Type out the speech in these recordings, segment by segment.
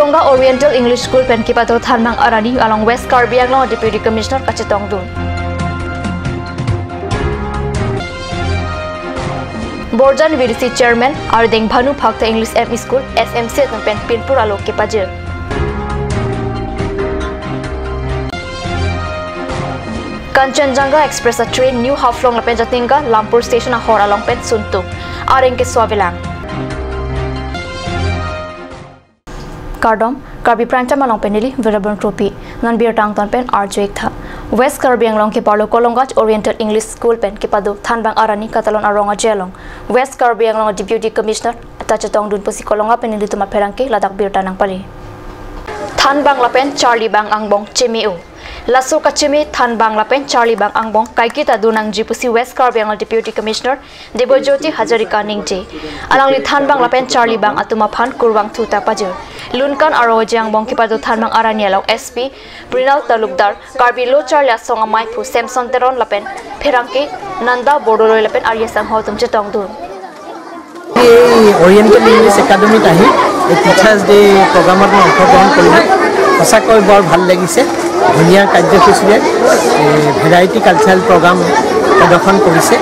Kolonga Oriental English School pen kipato thanmang arani along West Karbi along Deputy Commissioner Kachetong Dun. Borjan VDC Chairman Ardeng Bhanu Phakta English ME School SMC pen Pinpur alok ke pajir. Kanchenjunga Express a train new Haflong lapen Jatinga Lampur Station a hor along pen Suntuk Areng ke Swavilang. Kardom Karbi Prantama long penili Verabon Trophy nan beer tang ton pen RJ tha West Karbi long ke parlo Kolongach Oriental English School pen kipado Thanbang Arani Katalon Aronga Jelong West Karbi long Deputy Commissioner Tachetong Dun Pusi Kolonga penili tuma perangke ladak beer tanang pali Thanbang lapen Charlie Bang Angbong Chemiu Lasso Kachimi Thanbang lapen Charlie Bang Angbong Kaikita Dunang Jipusi West Karbi long Deputy Commissioner Debojoti Hajarika Ningje Alang li Thanbang lapen Charlie Bang atuma phan kurwang thuta pajur Lunkan Arojang Bongkipado Thanbang Aranialo SP Brinal Talukdar Karbi Lo Charlia Songa Maipu Samson Teron Lapen Perangke Nanda Bordolo Lapen Arya Samhotum Chetong Dun Oriental English Academy tahi Teachers Day program ma অংশগ্রহণ কৰিলো সঁচাকৈ বৰ ভাল লাগিছে ধুনীয়া কাৰ্যসূচীৰে variety cultural programme প্ৰদৰ্শন কৰিছে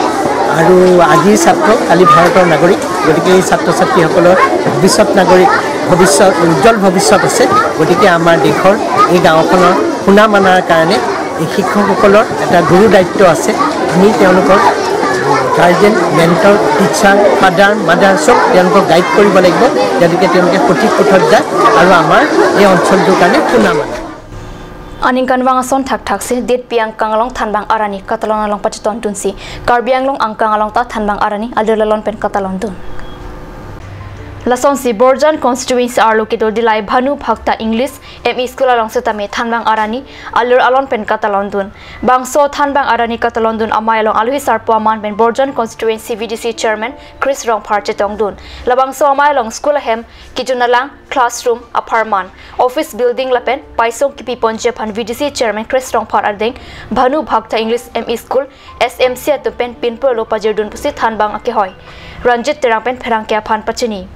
আৰু আজি ছাত্ৰ কালি ভাৰতৰ নাগৰিক গতিকে এই ছাত্ৰ ছাত্ৰীসকলৰ ভৱিষ্যত নাগৰিক ভৱিষ্যত উজ্জ্বল ভৱিষ্যত আছে গতিকে আমাৰ দেশৰ এই গাঁওখনৰ সুনাম আনাৰ কাৰণে এই শিক্ষকসকলৰ এটা গুৰু দায়িত্ব আছে আমি তেওঁলোকৰ guardian mentor teacher father mother সব তেওঁলোকক গাইড কৰিব লাগিব যাতে তেওঁলোকে সঠিক পথত যায় আৰু আমাৰ এই অঞ্চলটোৰ কাৰণে সুনাম আনে Aningkan wangason thak-thakse det piang kangalong Thanbang Arani Katalon along Pacheton Dunsi Karbi anglong angkang along ta Thanbang Arani adirlalon pen Katalon Dun Lasonsi Borjan constituency are located Dilai Bhanu Phakta English ME School along Setame Thanbang Arani Alur Alon pen Katalon Dun Bangso Thanbang Arani Katalon Dun amai along Alui Sarpuaman pen Borjan constituency VDC chairman Chris Rong Parchetong Dun Labangso amai along school hem Kijunalang classroom apartment office building lapen Paisong Kipi Ponjepan VDC chairman Chris Rong Par Ardeng Bhanu Phakta English ME School SMC atupen Pinpur Lopajir Dun Pusi Thanbang ake hoy Ranjit Terang pen Pherangkia Phan Pachini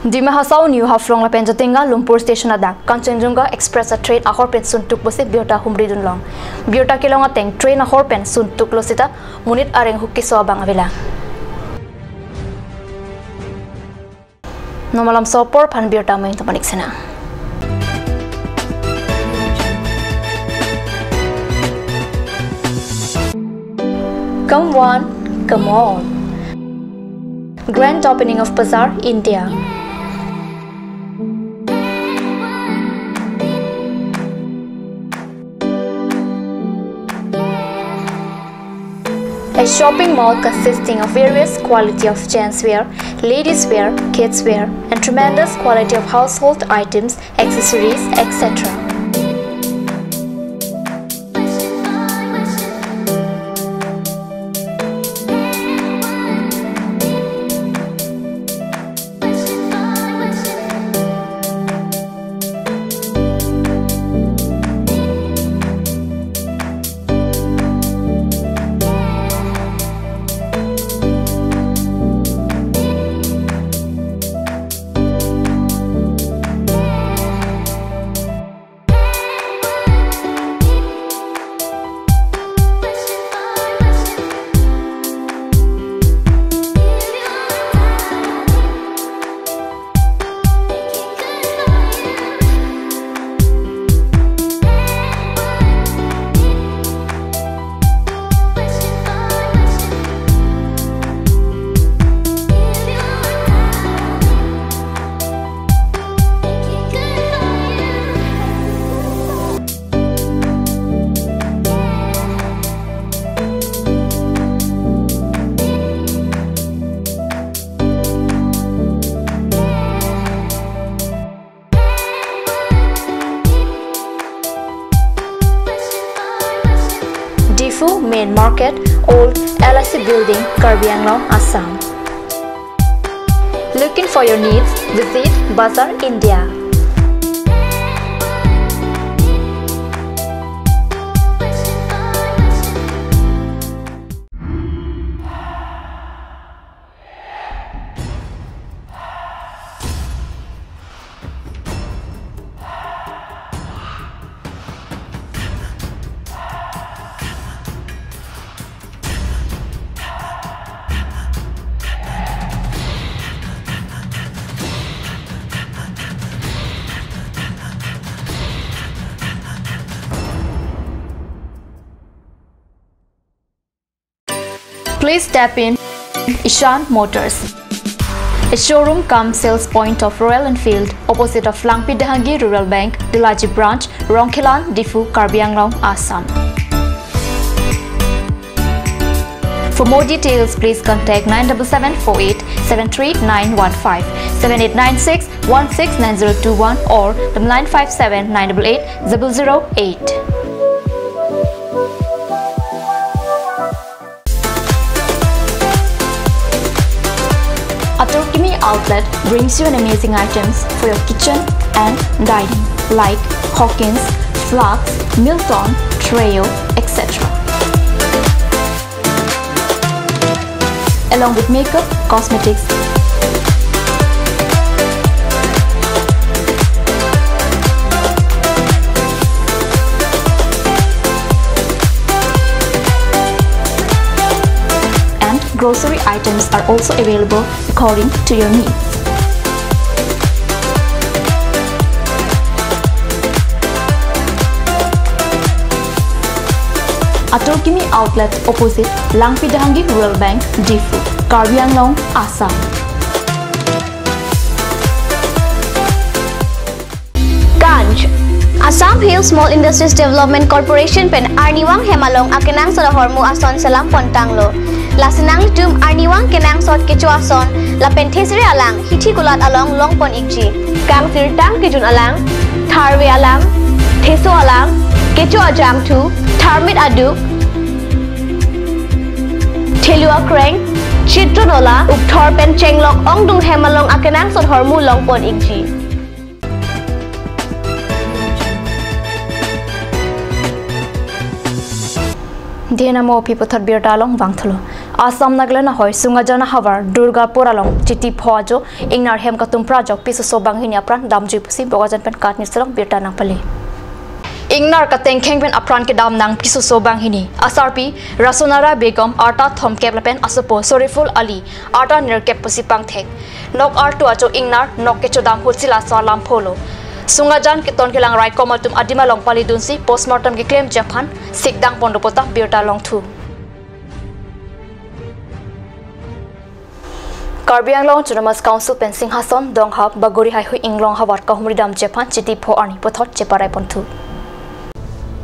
Dima Hasau New Haflong lapen Jatinga Lumpur Station ada Kanchenjunga Express a train ahor pen suntuk bosi biota humri dun long biota kilonga teng train ahor pen suntuk losita munit areng hukki so bang avila Nomalam sopor pan biota main to panik sena Come on, come on Grand opening of Bazaar, India A shopping mall consisting of various quality of gents wear, ladies wear, kids wear, and tremendous quality of household items, accessories, etc. Main Market, Old LIC Building, Karbi Anglong, Assam. Looking for your needs? Visit Bazaar, India. Please step in Ishan Motors, a showroom cum sales point of Royal Enfield opposite of Langpi Dahangi Rural Bank, Dilaji Branch, Rongkhelan, Difu, Karbi Anglong, Assam. For more details, please contact 97748 73915, 7896 169021 or 957 988 008. Atorkimi Outlet brings you an amazing items for your kitchen and dining like Hawkins, Flax, Milton, Treo, etc. Along with makeup, cosmetics, and grocery items are also available according to your needs. Atorkimi Outlet opposite Langpi Dahangi Rural Bank, Difu, Karbi Anglong, Assam. Ganj Assam Hill Small Industries Development Corporation pen Arniwang Hemalong akenang sa hormu ason salam pontanglo. Lasinang tum Arniwang kenang sot kecu ason la penthesiri alang hithi kulat along longpon ikji. Kang sirtang kijun alang, tharwe alang, theso alang, kecu ajam tu, tharmit aduk, Thelua Kreng, Chitronola, Ukthor Pen Chenglok, Ongdung Hemalong akenang sot hormu longpon ikji. Dinamo people thought beer talong bangtholo. Assam Naglana Hoy, Sungajana Havar, Durga Poralong, Chiti Pojo, Ingnar Hem Katum Project, Piso Sobang Hinapran, Damju Pusi, Bogajan Pen Katnisalong, Birtanang Pali. Ingnar Kateng Kengpen Apran Kedam Nang Piso Sobang Hini, Asarpi, Rasonara Begum, Arta Thom Keplapen, Asopo, Soriful Ali, Arta Nir Kepusi Pangtek, Nok Artu Acho Ingnar, Nok Kechodam Hutsila Salam Polo. Sungajan Kiton Kilang Rai Komatum Adima Long Pali Dunsi, Postmortem Claim Japan, Sikdang Pondopota, Birta Long 2. Karbi Anglong Autonomous Council Pen Singhason, Donghab, Bagori Hai Inglong Hawat Kahumridam Japan, Chiti Po Arni, Pothot, Cheparai Pontu.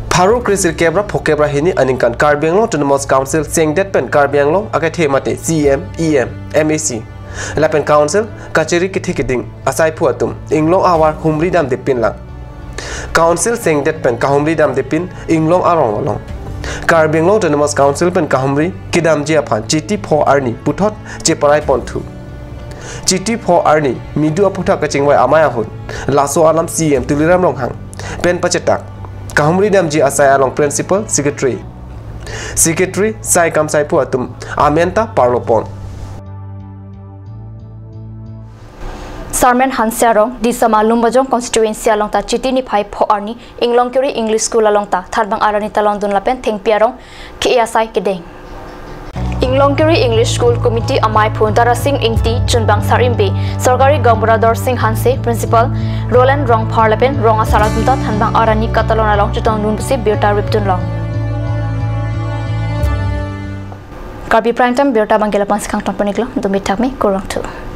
Paru Krisil Kebra, Pokebra Hini, Aninkan Karbi Anglong Autonomous Council, saying that Pen Karbi Anglong, Akatemate, CM, EM, MAC. Lapen Council, Kacheri Kitikiding, Asai Puatum, Inglong Awar, Humridam de Pin Lang. Council saying that Pen Kahumridam de Pin, Inglong Arong along. Karbi Anglong Autonomous Council Pen Kahumri, Kidam Japan, Chiti Po Arni, Putot, Cheparai Pontu. Chiti Po Arni, Midu Aputa Kachingway Amayahun, Lasso Alam CM Tuliram Longhang, Pen Pachetak, Kahumridam Ji Asai along Principal, Secretary. Secretary, Sai Kam Sai Puatum, Amenta Parlopon. Sarmen Hanserong, Disama Lumbajong constituency along ta Chitini Pai Po Arni, Inglong Kuri English School along ta, Tharbang Arani Talon Dun Lapen, Thing Piarong, Kiasai Kedeng. Inglong Kuri English School Committee Amai Puntara Singh Ingti, Chunbang Sarimbe, Sargari Gambrador Singh Hanse, Principal, Roland Rong Parlapen, Ronga Saragunta, Thanbang Arani Katalon along Chitong Dunbusi, Birta Riptun Long. Karbi Prime Time, Birta Bangela Panskang Tampaniglo, Dumitame, Kurang 2.